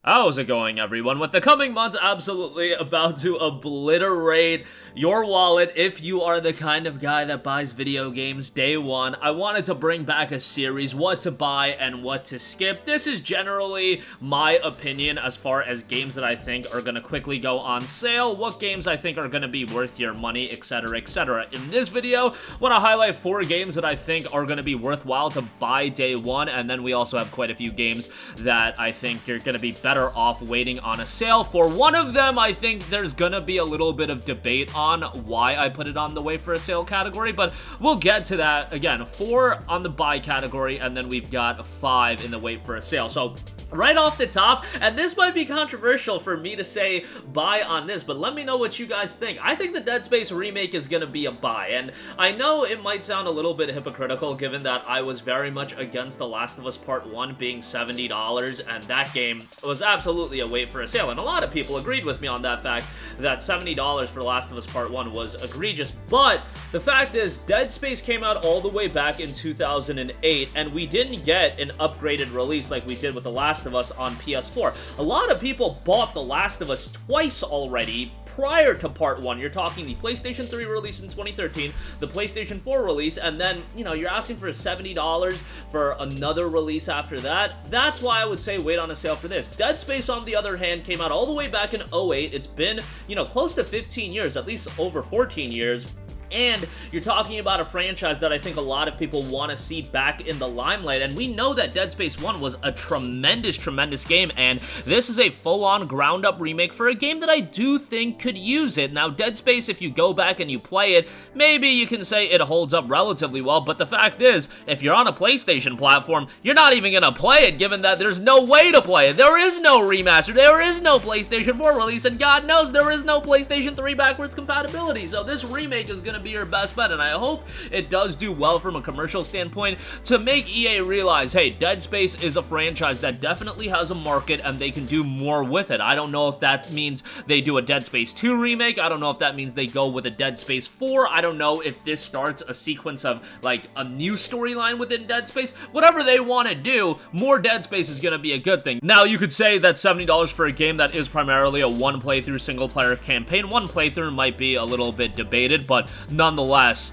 How's it going, everyone? With the coming months absolutely about to obliterate your wallet if you are the kind of guy that buys video games day one, I wanted to bring back a series, what to buy and what to skip. This is generally my opinion as far as games that I think are going to quickly go on sale, what games I think are going to be worth your money, etc, etc. In this video, I want to highlight 4 games that I think are going to be worthwhile to buy day one, and then we also have quite a few games that I think you're going to be better off waiting on a sale for. One of them, I think there's gonna be a little bit of debate on why I put it on the wait for a sale category, but we'll get to that. Again, 4 on the buy category, and then we've got 5 in the wait for a sale. So right off the top, and this might be controversial for me to say buy on this, but let me know what you guys think. I think the Dead Space remake is gonna be a buy, and I know it might sound a little bit hypocritical given that I was very much against The Last of Us Part 1 being $70, and that game was absolutely a wait for a sale, and a lot of people agreed with me on that fact, that $70 for Last of Us Part 1 was egregious. But the fact is, Dead Space came out all the way back in 2008, and we didn't get an upgraded release like we did with The Last of Us on PS4. A lot of people bought The Last of Us twice already prior to Part 1. You're talking the PlayStation 3 release in 2013, the PlayStation 4 release, and then, you know, you're asking for $70 for another release after that. That's why I would say wait on a sale for this. Dead Space, on the other hand, came out all the way back in 08. It's been, you know, close to 15 years, at least over 14 years. And you're talking about a franchise that I think a lot of people want to see back in the limelight, and we know that Dead Space 1 was a tremendous game, and this is a full-on ground-up remake for a game that I do think could use it. Now, Dead Space, if you go back and you play it, maybe you can say it holds up relatively well, but the fact is, if you're on a PlayStation platform, you're not even gonna play it, given that there's no way to play it. There is no remaster, there is no PlayStation 4 release, and God knows there is no PlayStation 3 backwards compatibility, so this remake is gonna be your best bet, and I hope it does do well from a commercial standpoint to make EA realize, hey, Dead Space is a franchise that definitely has a market and they can do more with it. I don't know if that means they do a Dead Space 2 remake, I don't know if that means they go with a Dead Space 4, I don't know if this starts a sequence of, like, a new storyline within Dead Space. Whatever they want to do, more Dead Space is going to be a good thing. Now, you could say that $70 for a game that is primarily a one playthrough single player campaign. One playthrough might be a little bit debated, but nonetheless,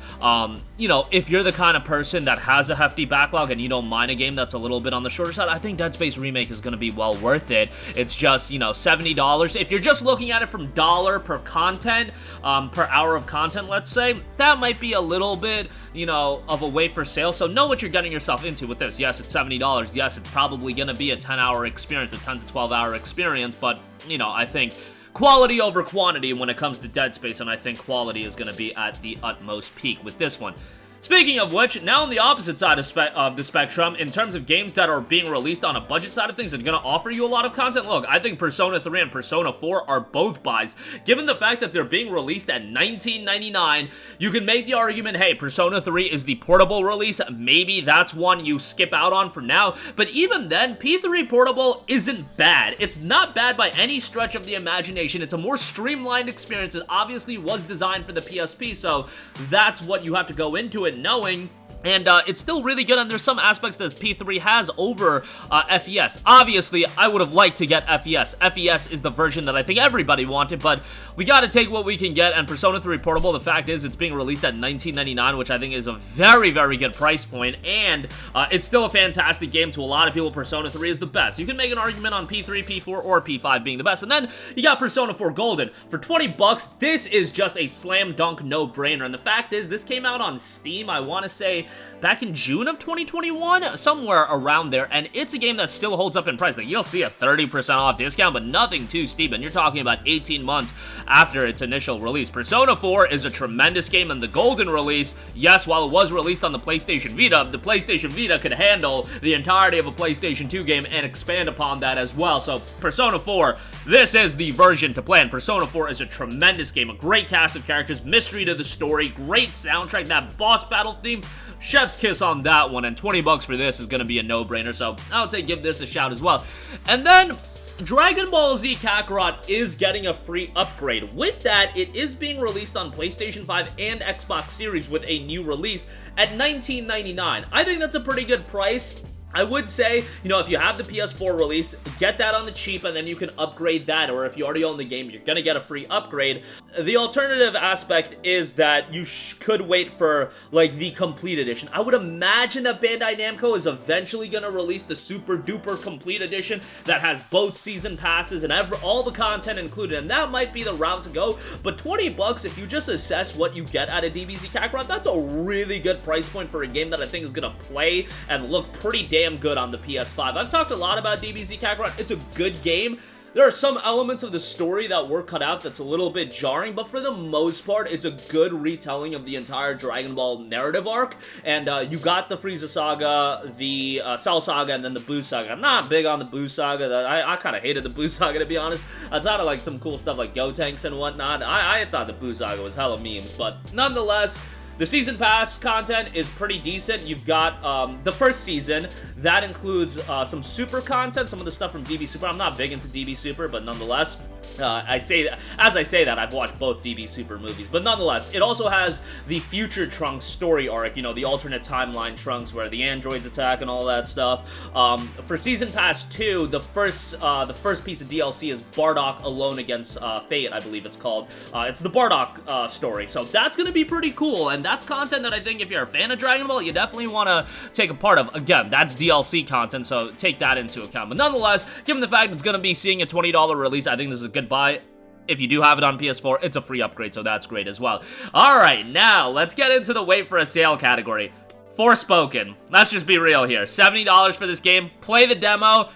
you know, if you're the kind of person that has a hefty backlog and you don't mind a game that's a little bit on the shorter side, I think Dead Space Remake is going to be well worth it. It's just, you know, $70. If you're just looking at it from dollar per content, per hour of content, let's say, that might be a little bit, you know, of a wait for sale. So know what you're getting yourself into with this. Yes, it's $70. Yes, it's probably going to be a 10-hour experience, a 10 to 12-hour experience, but, you know, I think quality over quantity when it comes to Dead Space, and I think quality is going to be at the utmost peak with this one. Speaking of which, now on the opposite side of the spectrum, in terms of games that are being released on a budget side of things and going to offer you a lot of content, look, I think Persona 3 and Persona 4 are both buys. Given the fact that they're being released at $19.99, you can make the argument, hey, Persona 3 is the portable release, maybe that's one you skip out on for now, but even then, P3 Portable isn't bad. It's not bad by any stretch of the imagination. It's a more streamlined experience. It obviously was designed for the PSP, so that's what you have to go into it knowing. And it's still really good, and there's some aspects that P3 has over FES. Obviously, I would have liked to get FES. FES is the version that I think everybody wanted, but we got to take what we can get, and Persona 3 Portable, the fact is, it's being released at $19.99, which I think is a very, very good price point, and it's still a fantastic game. To a lot of people, Persona 3 is the best. You can make an argument on P3, P4, or P5 being the best, and then you got Persona 4 Golden. For 20 bucks, this is just a slam dunk no-brainer, and the fact is, this came out on Steam, I want to say, back in June of 2021, somewhere around there, and it's a game that still holds up in price. Like, you'll see a 30% off discount, but nothing too steep, and you're talking about 18 months after its initial release. Persona 4 is a tremendous game, and the Golden release, yes, while it was released on the PlayStation Vita, the PlayStation Vita could handle the entirety of a PlayStation 2 game and expand upon that as well. So, Persona 4, this is the version to play, and Persona 4 is a tremendous game, a great cast of characters, mystery to the story, great soundtrack, that boss battle theme, chef's kiss on that one, and 20 bucks for this is going to be a no-brainer, so I would say give this a shout as well. And then Dragon Ball Z Kakarot is getting a free upgrade. With that, it is being released on PlayStation 5 and Xbox Series with a new release at $19.99. I think that's a pretty good price. I would say, you know, if you have the PS4 release, get that on the cheap and then you can upgrade that, or if you already own the game, you're gonna get a free upgrade. The alternative aspect is that you could wait for, like, the complete edition. I would imagine that Bandai Namco is eventually gonna release the super duper complete edition that has both season passes and all the content included, and that might be the route to go, but 20 bucks, if you just assess what you get out of DBZ Kakarot, that's a really good price point for a game that I think is gonna play and look pretty damn good on the PS5. I've talked a lot about DBZ Kakarot. It's a good game. There are some elements of the story that were cut out that's a little bit jarring, but for the most part, it's a good retelling of the entire Dragon Ball narrative arc, and you got the Frieza Saga, the Cell Saga, and then the Buu Saga. I'm not big on the Buu Saga. I kind of hated the Buu Saga, to be honest. Outside of, like, some cool stuff like Gotenks and whatnot, I thought the Buu Saga was hella memes, but nonetheless, the Season Pass content is pretty decent. You've got the first season. That includes some Super content, some of the stuff from DB Super. I'm not big into DB Super, but nonetheless, as I say that, I've watched both DB Super movies. But nonetheless, it also has the Future Trunks story arc, you know, the alternate timeline Trunks where the androids attack and all that stuff. For Season Pass 2, the first piece of DLC is Bardock Alone Against Fate, I believe it's called. It's the Bardock story, so that's gonna be pretty cool, and that's content that I think if you're a fan of Dragon Ball, you definitely want to take a part of. Again, that's DLC content, so take that into account. But nonetheless, given the fact it's going to be seeing a $20 release, I think this is a good buy. If you do have it on PS4, it's a free upgrade, so that's great as well. Alright, now, let's get into the wait for a sale category. Forspoken. Let's just be real here. $70 for this game. Play the demo.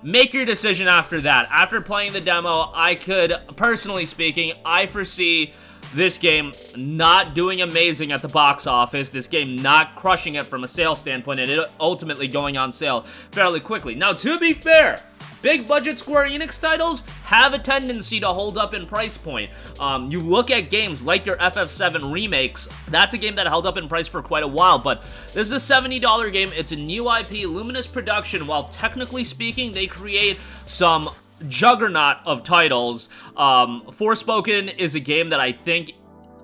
Make your decision after that. After playing the demo, I could, personally speaking, I foresee this game not doing amazing at the box office, this game not crushing it from a sales standpoint, and it ultimately going on sale fairly quickly. Now, to be fair, big budget Square Enix titles have a tendency to hold up in price point. You look at games like your FF7 remakes, that's a game that held up in price for quite a while, but this is a $70 game, it's a new IP, Luminous production, while technically speaking, they create some juggernaut of titles. Forspoken is a game that I think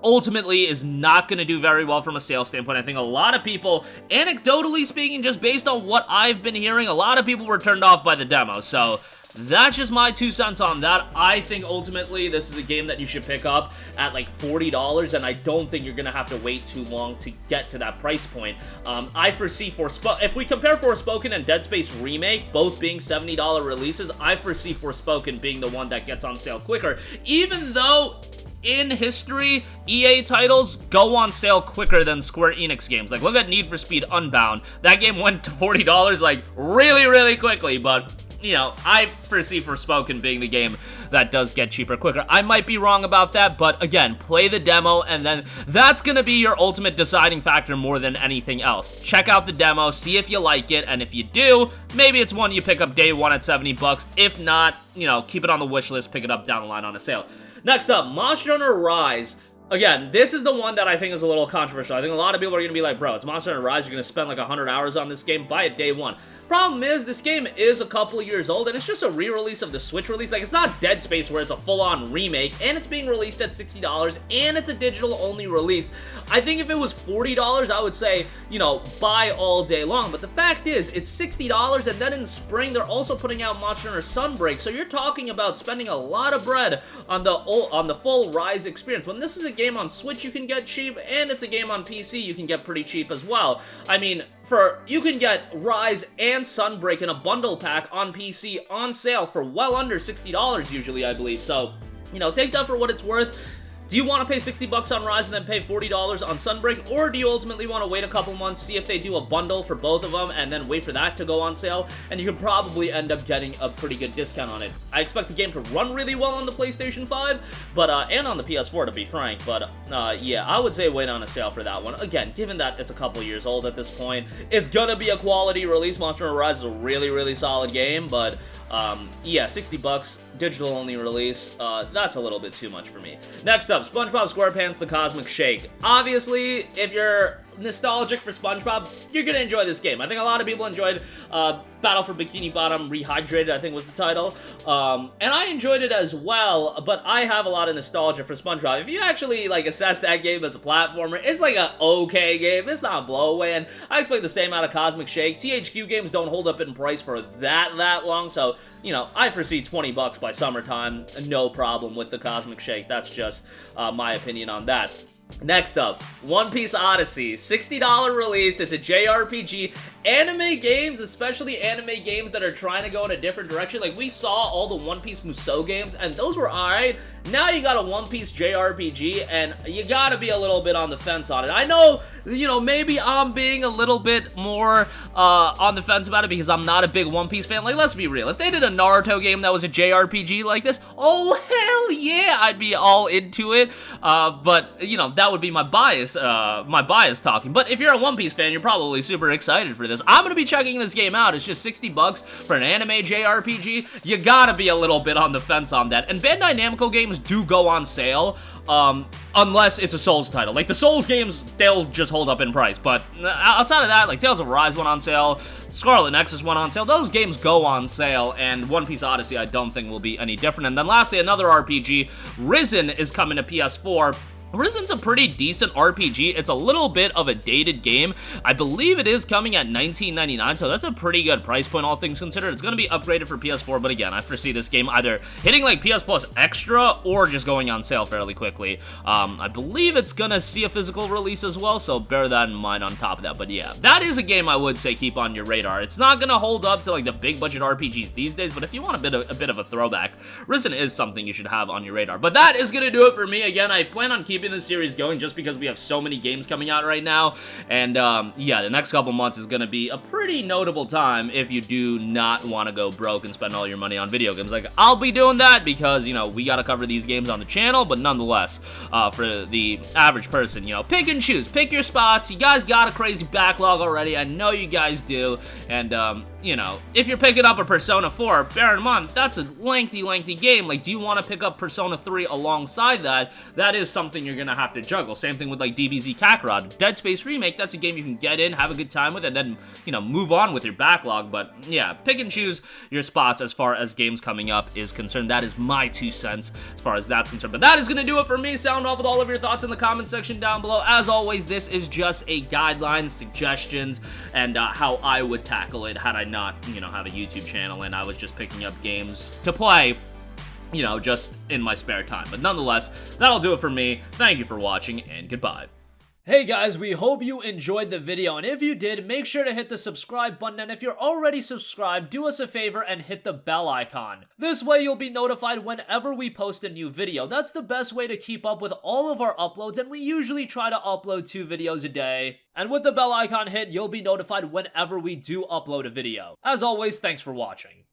ultimately is not going to do very well from a sales standpoint. I think a lot of people, anecdotally speaking, just based on what I've been hearing, a lot of people were turned off by the demo, so that's just my 2 cents on that. I think ultimately this is a game that you should pick up at like $40, and I don't think you're going to have to wait too long to get to that price point. I foresee if we compare Forspoken and Dead Space Remake, both being $70 releases, I foresee Forspoken being the one that gets on sale quicker, even though in history, EA titles go on sale quicker than Square Enix games. Like, look at Need for Speed Unbound. That game went to $40, like, really, really quickly, but you know, I foresee Forspoken being the game that does get cheaper quicker. I might be wrong about that, but again, play the demo, and then that's gonna be your ultimate deciding factor more than anything else. Check out the demo, see if you like it, and if you do, maybe it's one you pick up day one at 70 bucks. If not, you know, keep it on the wish list, pick it up down the line on a sale. Next up, Monster Hunter Rise. Again, this is the one that I think is a little controversial. I think a lot of people are going to be like, bro, it's Monster Hunter Rise, you're going to spend like 100 hours on this game, buy it day one. Problem is, this game is a couple of years old, and it's just a re-release of the Switch release. Like, it's not Dead Space where it's a full-on remake, and it's being released at $60, and it's a digital-only release. I think if it was $40, I would say, you know, buy all day long. But the fact is, it's $60, and then in spring, they're also putting out Monster Hunter Sunbreak, so you're talking about spending a lot of bread on the full Rise experience. When this is a game on Switch you can get cheap, and it's a game on PC you can get pretty cheap as well. I mean, you can get Rise and Sunbreak in a bundle pack on PC on sale for well under $60 usually, I believe. So, you know, take that for what it's worth. Do you want to pay 60 bucks on Rise and then pay $40 on Sunbreak, or do you ultimately want to wait a couple months, see if they do a bundle for both of them, and then wait for that to go on sale, and you can probably end up getting a pretty good discount on it. I expect the game to run really well on the PlayStation 5, but and on the PS4 to be frank, but yeah, I would say wait on a sale for that one. Again, given that it's a couple years old at this point, it's gonna be a quality release. Monster Hunter Rise is a really, really solid game, but yeah, 60 bucks, digital only release, that's a little bit too much for me. Next up, SpongeBob SquarePants The Cosmic Shake. Obviously, if you're nostalgic for SpongeBob, you're gonna enjoy this game. I think a lot of people enjoyed Battle for Bikini Bottom Rehydrated, I think was the title. And I enjoyed it as well, but I have a lot of nostalgia for SpongeBob. If you actually, like, assess that game as a platformer, it's like a okay game. It's not a blow-away, and I expect the same out of Cosmic Shake. THQ games don't hold up in price for that long, so, you know, I foresee 20 bucks by summertime, no problem with the Cosmic Shake. That's just my opinion on that. Next up, One Piece Odyssey, $60 release. It's a JRPG. Anime games, especially anime games that are trying to go in a different direction. Like, we saw all the One Piece Musou games, and those were alright. Now you got a One Piece JRPG, and you gotta be a little bit on the fence on it. I know, you know, maybe I'm being a little bit more on the fence about it because I'm not a big One Piece fan. Like, let's be real. If they did a Naruto game that was a JRPG like this, oh, hell yeah, I'd be all into it. But, you know, that would be my bias talking. But if you're a One Piece fan, you're probably super excited for this. I'm gonna be checking this game out. It's just 60 bucks for an anime JRPG. You gotta be a little bit on the fence on that. And Bandai Namco games do go on sale, unless it's a Souls title. Like, the Souls games, they'll just hold up in price. But outside of that, like, Tales of Arise went on sale, Scarlet Nexus went on sale. Those games go on sale, and One Piece Odyssey I don't think will be any different. And then lastly, another RPG, Risen, is coming to PS4. Risen's a pretty decent RPG. It's a little bit of a dated game. I believe it is coming at $19.99, so that's a pretty good price point, all things considered. It's going to be upgraded for PS4, but again, I foresee this game either hitting like PS Plus Extra or just going on sale fairly quickly. I believe it's going to see a physical release as well, so bear that in mind on top of that. But yeah, that is a game I would say keep on your radar. It's not going to hold up to like the big budget RPGs these days, but if you want a bit of a throwback, Risen is something you should have on your radar. But that is going to do it for me. Again, I plan on keeping this series going just because we have so many games coming out right now, and yeah, the next couple months is going to be a pretty notable time if you do not want to go broke and spend all your money on video games. Like, I'll be doing that because, you know, we got to cover these games on the channel, but nonetheless, for the average person, you know, pick and choose, pick your spots. You guys got a crazy backlog already, I know you guys do, and you know, if you're picking up a Persona 4, bear in mind, that's a lengthy game. Like, do you want to pick up Persona 3 alongside that? That is something you're gonna have to juggle. Same thing with, like, DBZ Kakarot. Dead Space Remake, that's a game you can get in, have a good time with, and then, you know, move on with your backlog. But, yeah, pick and choose your spots as far as games coming up is concerned. That is my 2 cents as far as that's concerned. But that is gonna do it for me. Sound off with all of your thoughts in the comment section down below. As always, this is just a guideline, suggestions, and how I would tackle it had I not, you know, have a YouTube channel and I was just picking up games to play, you know, just in my spare time. But nonetheless, that'll do it for me. Thank you for watching, and goodbye. Hey guys, we hope you enjoyed the video, and if you did, make sure to hit the subscribe button, and if you're already subscribed, do us a favor and hit the bell icon. This way you'll be notified whenever we post a new video. That's the best way to keep up with all of our uploads, and we usually try to upload 2 videos a day. And with the bell icon hit, you'll be notified whenever we do upload a video. As always, thanks for watching.